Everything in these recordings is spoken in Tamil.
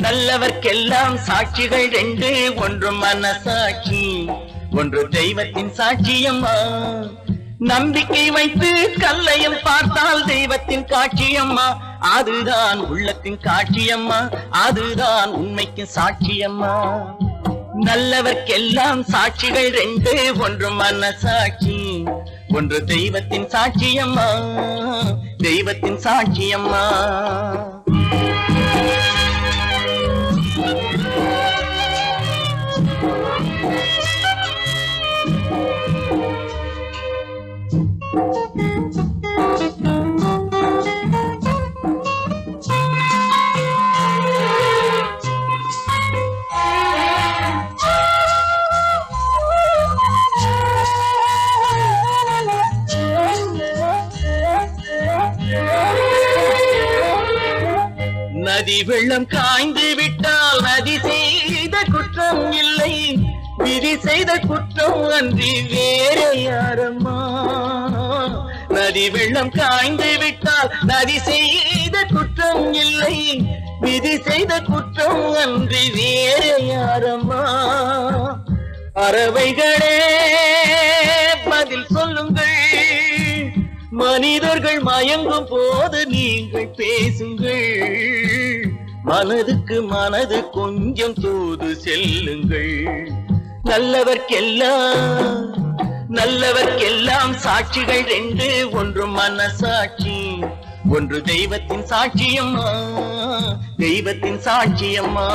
நல்லவர்க்கெல்லாம் சாட்சிகள் ரெண்டு, ஒன்று மனசாட்சி, ஒன்று தெய்வத்தின் சாட்சியம்மா. நம்பிக்கை வைத்து கல்லையும் பார்த்தால் தெய்வத்தின் காட்சியம்மா, அதுதான் உள்ளத்தின் காட்சியம்மா, அதுதான் உண்மைக்கு சாட்சியம்மா. நல்லவர்க்கெல்லாம் சாட்சிகள் ரெண்டு, ஒன்று மனசாட்சி, ஒன்று தெய்வத்தின் சாட்சியம்மா, தெய்வத்தின் சாட்சியம்மா. நதி வெள்ளம் காய்ந்து விட்டால் நதி செய்த குற்றம் இல்லை, விதி செய்த குற்றம் அன்றி வேறு யாரம்மா. நதி வெள்ளம் காய்ந்து விட்டால் நதி செய்த குற்றம் இல்லை, விதி செய்த குற்றம் அன்றி வேறு யாரம்மா. பறவைகளே பதில் சொல்லுங்கள், மனிதர்கள் மயங்கும் போது நீங்கள் பேசுங்கள், மனதுக்கு மனது கொஞ்சம் தூது செல்லுங்கள். நல்லவர்க்கெல்லாம் சாட்சிகள் ரெண்டு, ஒன்று மனசாட்சி, ஒன்று தெய்வத்தின் சாட்சியம்மா, தெய்வத்தின் சாட்சியம்மா.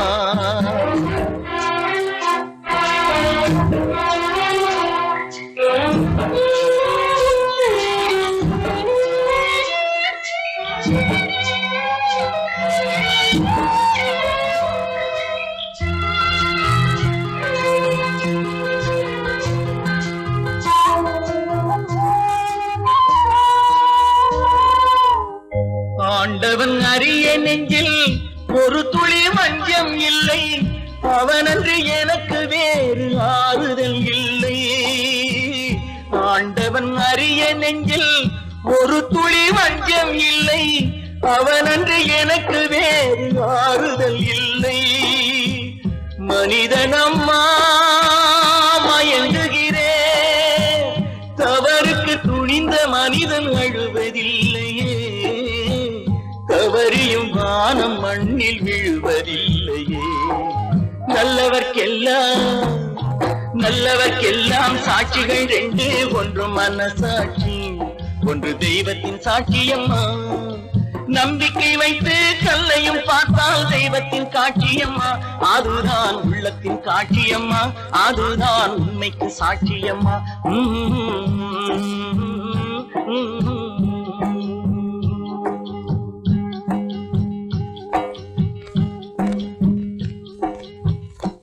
ஆண்டவன் அறிய நெஞ்சில் ஒரு துளி வஞ்சம் இல்லை, அவனன்று எனக்கு வேறு ஆறுதல் இல்லை. ஆண்டவன் அறிய நெஞ்சில் ஒரு துளி வஞ்சம் இல்லை, அவனன்று எனக்கு வேறு ஆறுதல் இல்லை. மனிதனம்மா மயங்குகிறே, தவறுக்கு துணிந்த மனிதன் அழுவதில்லையே, தவறியும் வானம் மண்ணில் விழுவதில்லையே. நல்லவர்க்கெல்லாம் சாட்சிகள் ரெண்டு, ஒன்று மனசாட்சி, ஒன்று தெய்வத்தின் சாட்சியம்மா. நம்பிக்கை வைத்து கல்லையும் பார்த்தால் தெய்வத்தின் காட்சியம்மா, அதுதான் உள்ளத்தின் காட்சியம்மா, அதுதான் உண்மைக்கு சாட்சியம்மா.